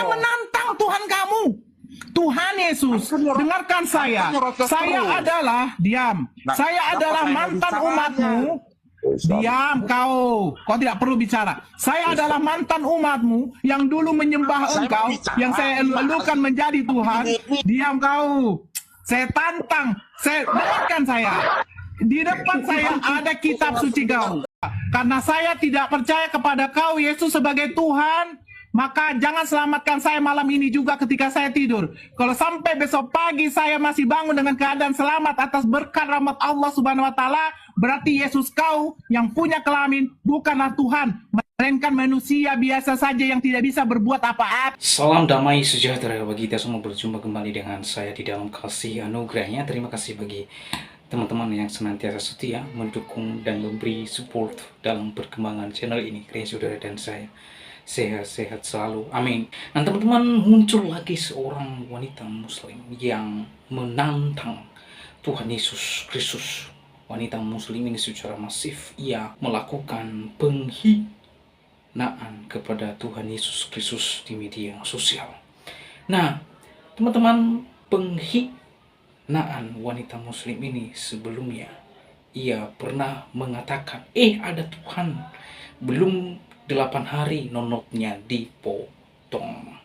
Saya menantang Tuhan kamu. Tuhan Yesus, dengarkan saya. Saya adalah, diam. Saya adalah mantan umatmu. Diam kau tidak perlu bicara. Saya adalah mantan umatmu yang dulu menyembah engkau, yang saya elalukan menjadi Tuhan. Diam kau. Saya tantang. Dengarkan saya. Di depan saya ada kitab suci kau. Karena saya tidak percaya kepada kau Yesus sebagai Tuhan, maka jangan selamatkan saya malam ini juga ketika saya tidur. Kalau sampai besok pagi saya masih bangun dengan keadaan selamat atas berkat rahmat Allah Subhanahu wa taala, berarti Yesus kau yang punya kelamin bukanlah Tuhan, melainkan manusia biasa saja yang tidak bisa berbuat apa-apa. Salam damai sejahtera bagi kita semua, berjumpa kembali dengan saya di dalam kasih anugerahnya. Terima kasih bagi teman-teman yang senantiasa setia mendukung dan memberi support dalam perkembangan channel ini. Kalian saudara dan saya sehat-sehat selalu, amin. Nah teman-teman, muncul lagi seorang wanita muslim yang menantang Tuhan Yesus Kristus. Wanita muslim ini secara masif ia melakukan penghinaan kepada Tuhan Yesus Kristus di media sosial. Nah teman-teman, penghinaan wanita muslim ini sebelumnya ia pernah mengatakan ada Tuhan. Belum 8 hari nonotnya dipotong,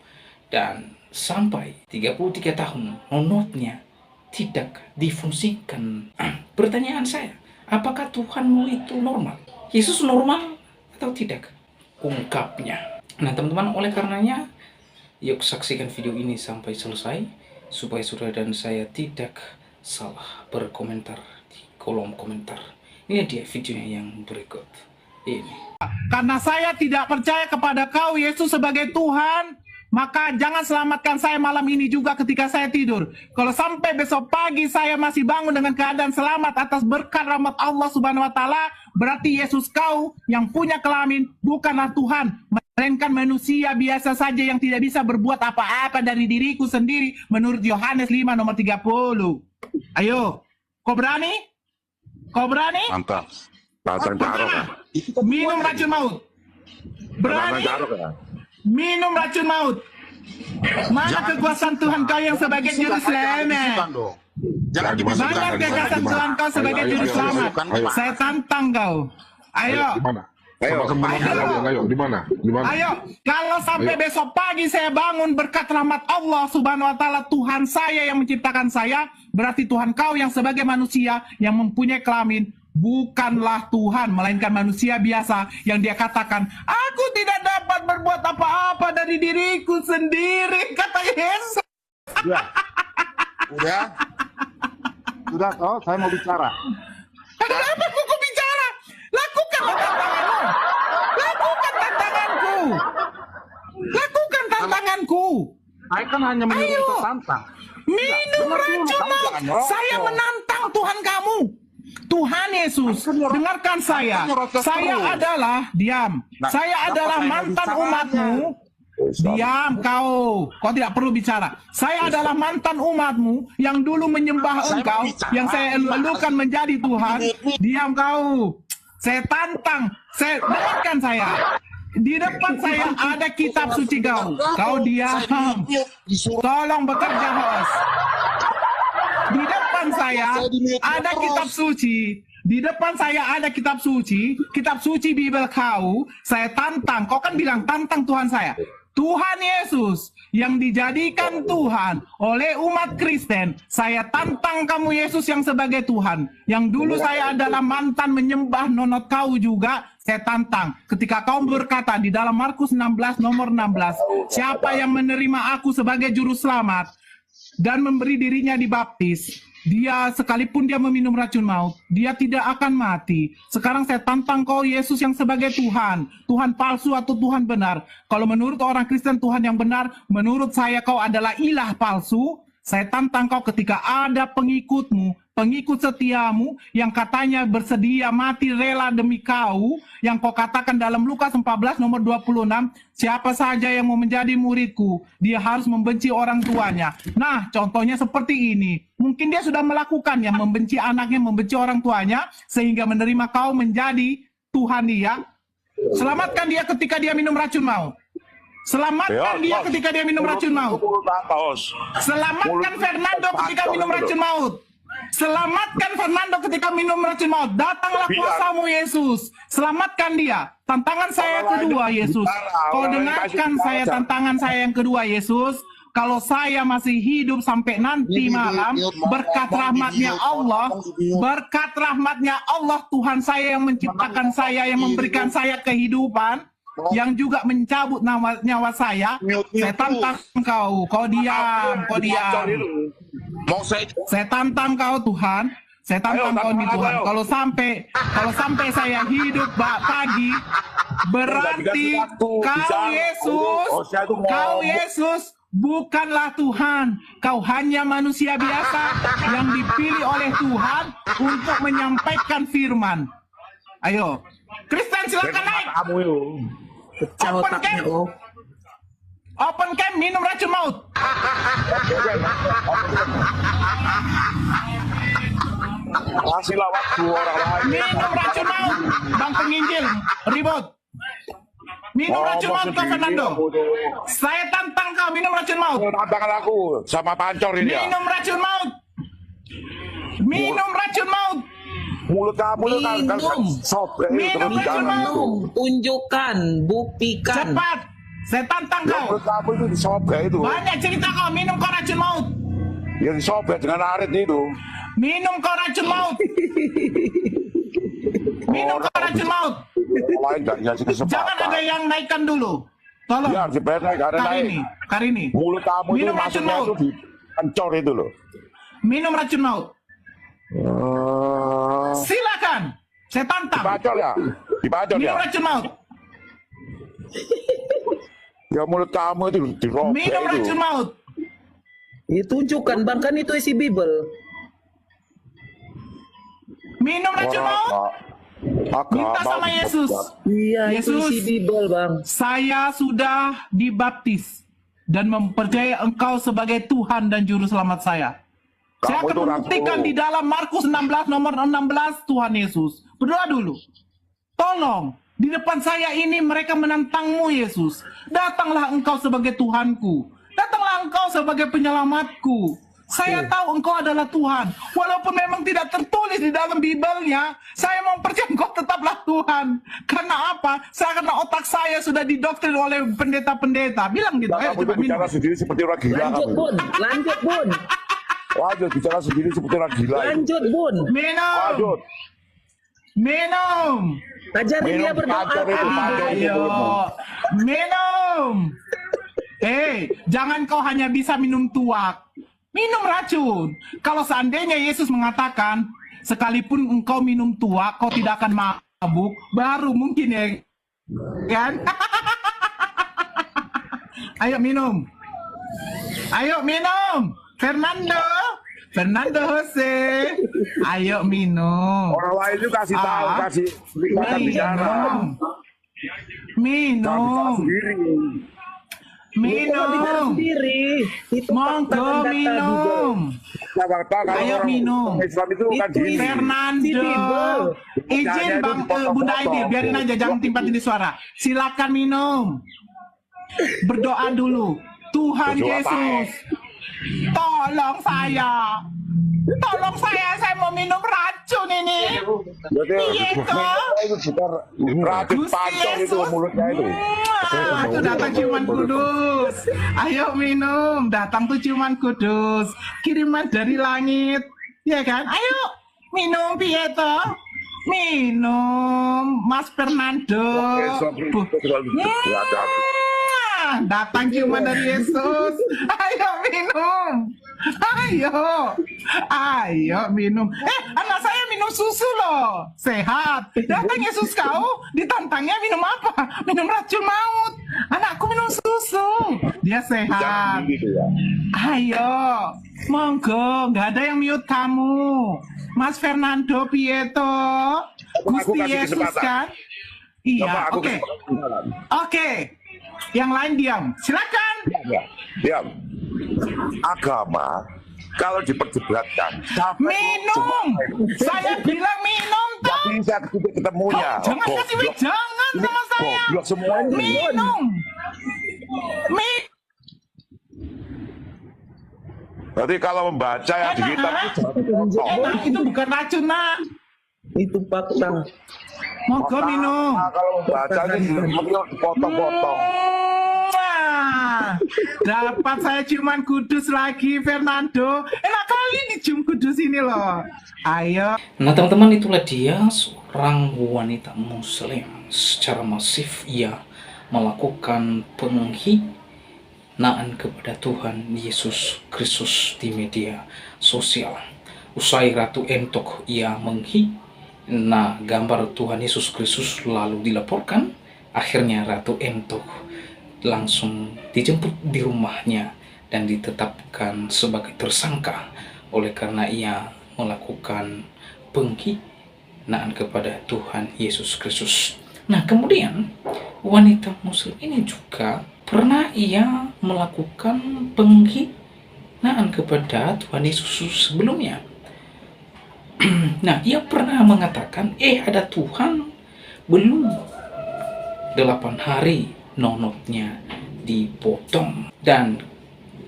dan sampai 33 tahun nonotnya tidak difungsikan. Pertanyaan saya, apakah Tuhanmu itu normal? Yesus normal atau tidak? Ungkapnya. Nah teman-teman, oleh karenanya yuk saksikan video ini sampai selesai supaya saudara dan saya tidak salah berkomentar di kolom komentar. Ini dia videonya yang berikut ini. Karena saya tidak percaya kepada kau Yesus sebagai Tuhan, maka jangan selamatkan saya malam ini juga ketika saya tidur. Kalau sampai besok pagi saya masih bangun dengan keadaan selamat atas berkat rahmat Allah Subhanahu wa taala, berarti Yesus kau yang punya kelamin bukanlah Tuhan, melainkan manusia biasa saja yang tidak bisa berbuat apa-apa dari diriku sendiri menurut Yohanes 5 nomor 30. Ayo, kau berani? Kau berani? Mantap. Batang carok ya? Minum racun maut. Berani? Minum racun maut. Mana kekuasaan Tuhan kau yang sebagai juru selamat? Mana kekuasaan Tuhan kau sebagai juru selamat? Saya tantang kau. Ayo. Ayo, di mana? Ayo, kalau sampai besok pagi saya bangun berkat rahmat Allah Subhanahu wa taala, Tuhan saya yang menciptakan saya, berarti Tuhan kau yang sebagai manusia yang mempunyai kelamin bukanlah Tuhan, melainkan manusia biasa yang dia katakan, aku tidak dapat berbuat apa-apa dari diriku sendiri, kata Yesus. Sudah, saya mau bicara. Ada apa kuku bicara? Lakukan tantanganmu. Lakukan tantanganku. Lakukan tantanganku. Saya kan hanya meminta tantang. Minum racun maut. Saya menantang Tuhan kamu. Tuhan Yesus, dengarkan saya. Saya adalah, diam. Saya adalah mantan umatmu. Diam kau tidak perlu bicara. Saya adalah mantan umatmu yang dulu menyembah engkau, yang saya elalukan menjadi Tuhan. Diam kau. Saya tantang. Dengarkan saya. Di depan saya ada kitab suci kau. Kau diam. Tolong bekerja, host. Di depan saya ada kitab suci. Di depan saya ada kitab suci Bible kau. Saya tantang. Kau kan bilang tantang Tuhan saya. Tuhan Yesus yang dijadikan Tuhan oleh umat Kristen. Saya tantang kamu Yesus yang sebagai Tuhan. Yang dulu saya adalah mantan menyembah nonot kau juga. Saya tantang ketika kau berkata di dalam Markus 16 nomor 16. Siapa yang menerima aku sebagai juru selamat dan memberi dirinya dibaptis, dia sekalipun dia meminum racun maut, dia tidak akan mati. Sekarang saya tantang kau Yesus yang sebagai Tuhan, Tuhan palsu atau Tuhan benar. Kalau menurut orang Kristen Tuhan yang benar, menurut saya kau adalah ilah palsu. Saya tantang kau ketika ada pengikutmu, pengikut setiamu yang katanya bersedia mati rela demi kau, yang kau katakan dalam Lukas 14 nomor 26, siapa saja yang mau menjadi muridku, dia harus membenci orang tuanya. Nah, contohnya seperti ini. Mungkin dia sudah melakukannya, membenci anaknya, membenci orang tuanya, sehingga menerima kau menjadi Tuhan dia. Selamatkan dia ketika dia minum racun maut. Selamatkan dia ketika dia minum racun maut. Selamatkan Fernando ketika minum racun maut. Selamatkan Fernando ketika minum racun maut. Datanglah kuasamu Yesus. Selamatkan dia. Tantangan saya yang kedua Yesus. Kau dengarkan saya tantangan saya yang kedua Yesus. Kalau saya masih hidup sampai nanti malam, berkat rahmatnya Allah, Tuhan saya yang menciptakan saya, yang memberikan saya kehidupan, yang juga mencabut nyawa saya tantang kau diam. Saya tantang kau Tuhan, saya tantang kau nih Tuhan. Kalau sampai saya hidup pagi, berarti kau Yesus bukanlah Tuhan. Kau hanya manusia biasa yang dipilih oleh Tuhan untuk menyampaikan firman. Ayo, Kristen silakan naik. Pecah otaknya, oh. Open cam, minum racun maut. Kasihlah waktu orang lain. Minum racun maut. Bang penginjil, ribut. Minum racun maut kau Fernando. Saya tantang kau minum racun maut. Tantangan aku sama pancor ini ya. Minum racun maut. Minum racun maut. Mulut kamu itu kan sop. Minum racun maut. Tunjukkan, buktikan. Cepat. Saya tantang kau. Mulut kamu itu disobek itu. Banyak cerita kau minum kau racun maut. Ya disobek dengan arit itu. Minum kau racun maut. Minum kau racun maut. Lain gak ngasih kesempatan. Jangan ada yang naikkan dulu. Tolong. Ya harus dibayar naik, ada naik. Karini. Mulut kamu itu Minum racun masuknya maut. itu di pancor itu loh. Minum racun maut. Silakan. Saya tantang. Dipacol ya? Dipacol ya? Minum racun maut. Ya mulut kamu itu dirobek Minum itu. racun maut. Ditunjukkan, Bang, kan itu isi Bible. Minum racun maut. Minta sama Yesus. Iya, itu Yesus. isi Bible, Bang. Saya sudah dibaptis dan mempercayai Engkau sebagai Tuhan dan Juru Selamat saya. Saya Kamu akan itu membuktikan rasul. di dalam Markus 16 nomor 16 Tuhan Yesus. Berdoa dulu. Tolong, di depan saya ini mereka menantangmu Yesus. Datanglah Engkau sebagai Tuhanku. Datanglah Engkau sebagai penyelamatku. Saya tahu Engkau adalah Tuhan. Walaupun memang tidak tertulis di dalam Bible-nya, saya mempercayai Engkau tetaplah Tuhan. Karena apa? Karena otak saya sudah didoktrin oleh pendeta-pendeta. Bilang gitu. Kamu itu bicara sendiri seperti orang gila Lanjut, kamu. Bun. Lanjut, Bun. Lanjut bicara sendiri seperti orang gila. Lanjut, Bun. Minum. Lanjut. Minum. Ajarin dia berdoa. pancor itu, pancor itu. Ayo. Minum. Jangan kau hanya bisa minum tuak. Minum racun. Kalau seandainya Yesus mengatakan, sekalipun engkau minum tuak, kau tidak akan mabuk, baru mungkin ya. Kan? Ayo minum. Ayo minum. Fernando Jose. Ayo minum. Orang lain juga kasih tahu, kasih bicara. Minum. Sendiri. Minum. Sendiri. Itu Monggo fakta dan data minum. Ayo minum. Islam itu kan Itu gini. Fernando. Izin Bang Bunda Aidil, biarin aja, jangan timpatin di suara. Silakan minum. Berdoa dulu. Tuhan Berdoa, Yesus, tolong saya. Tolong saya mau minum racun ini. Iya toh? Itu bukan racun pancor itu mulutnya itu. Itu datang ciuman kudus. Ayo minum, datang tuh ciuman kudus. Kiriman dari langit. Ya kan? Ayo minum Pietro. Minum Mas Fernando. Datang ciuman dari Yesus. Ayo minum. Ayo minum. Anak saya minum susu loh. Sehat. Datang Yesus kau, ditantangnya minum apa? Minum racun maut. Anakku minum susu. Dia sehat. Ayo. Monggo, nggak ada yang mute kamu. Mas Fernando Pietro. Gusti Yesus kan? Iya, oke. Oke. Yang lain diam. Silakan. Diam. Agama kalau diperdebatkan Minum. Saya bilang minum nggak toh. bisa ketemunya. Jangan kasih jangan sama saya. Goblok semuanya. Minum. Mi- Berarti kalau membaca yang di kitab itu jangan dipotong. enak itu bukan racun nak. Itu fakta. Moga minum. Nah, kalau membaca itu dipotong-potong. Wah, dapat saya ciuman kudus lagi Fernando. Enak kali dicium kudus ini loh. Ayo. Nah teman-teman, itulah dia seorang wanita muslim. Secara masif ia melakukan penghinaan kepada Tuhan Yesus Kristus di media sosial. Usai Ratu Entok ia menghina gambar Tuhan Yesus Kristus lalu dilaporkan. Akhirnya Ratu Entok langsung dijemput di rumahnya dan ditetapkan sebagai tersangka oleh karena ia melakukan penghinaan kepada Tuhan Yesus Kristus. Nah, kemudian wanita muslim ini juga pernah ia melakukan penghinaan kepada Tuhan Yesus sebelumnya. Nah, ia pernah mengatakan, ada Tuhan, belum 8 hari nonotnya dipotong dan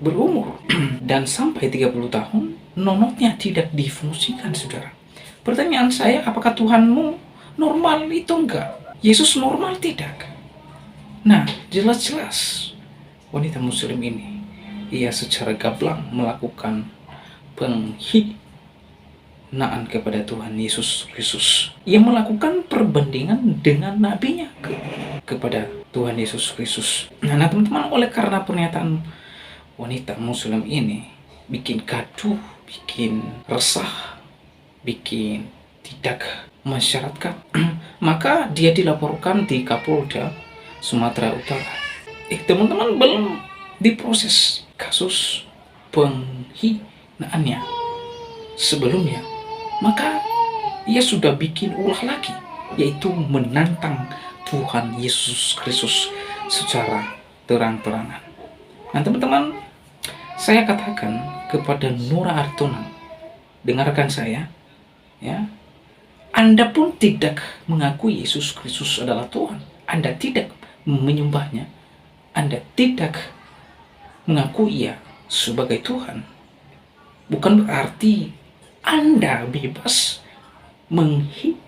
berumur dan sampai 30 tahun nonotnya tidak difungsikan, saudara. Pertanyaan saya, apakah Tuhanmu normal itu enggak? Yesus normal tidak? Nah, jelas-jelas wanita muslim ini ia secara gamblang melakukan penghinaan kepada Tuhan Yesus Kristus. Ia melakukan perbandingan dengan nabinya kepada Tuhan Yesus Kristus. Nah, teman-teman, oleh karena pernyataan wanita muslim ini bikin gaduh, bikin resah, bikin tidak masyarakat, maka dia dilaporkan di Kapolda Sumatera Utara. Teman-teman, belum diproses kasus penghinaannya sebelumnya, maka ia sudah bikin ulah lagi, yaitu menantang Tuhan Yesus Kristus secara terang-terangan. Nah teman-teman, saya katakan kepada Nora Artonan, dengarkan saya, ya. Anda pun tidak mengakui Yesus Kristus adalah Tuhan. Anda tidak menyembahnya. Anda tidak mengakui Ia sebagai Tuhan. Bukan berarti Anda bebas menghina,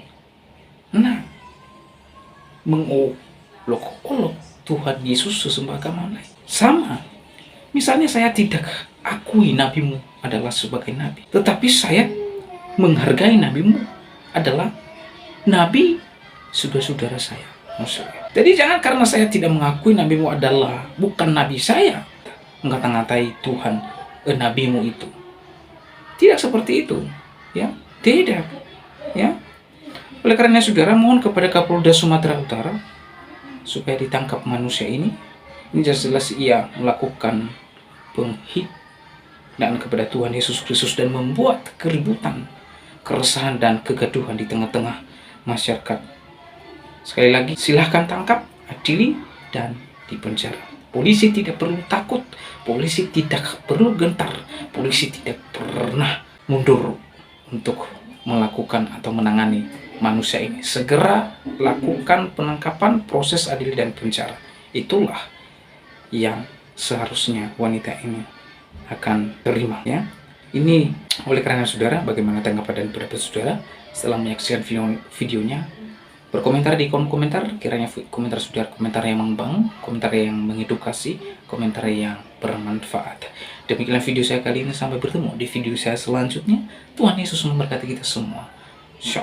mengolok-olok Tuhan Yesus sesembahkan lain. Sama, misalnya saya tidak akui nabimu adalah sebagai nabi, tetapi saya menghargai nabimu adalah nabi saudara saya. Jadi jangan karena saya tidak mengakui nabimu adalah bukan nabi saya, ngata-ngatai Tuhan nabimu itu. Tidak seperti itu, ya. Tidak, ya. Oleh karena saudara, mohon kepada Kapolda Sumatera Utara supaya ditangkap manusia ini. Ini jelas-jelas ia melakukan penghinaan kepada Tuhan Yesus Kristus dan membuat keributan, keresahan dan kegaduhan di tengah-tengah masyarakat. Sekali lagi, silahkan tangkap, adili, dan dipenjara. Polisi tidak perlu takut, polisi tidak perlu gentar, polisi tidak pernah mundur untuk melakukan atau menangani manusia ini. Segera lakukan penangkapan, proses adil dan penjara. Itulah yang seharusnya wanita ini akan terima, ya. Ini oleh karena saudara, bagaimana tanggapan dan pendapat saudara setelah menyaksikan videonya? Berkomentar di kolom komentar, kiranya komentar saudara komentar yang membangun, komentar yang mengedukasi, komentar yang bermanfaat. Demikianlah video saya kali ini, sampai bertemu di video saya selanjutnya. Tuhan Yesus memberkati kita semua. Shalom.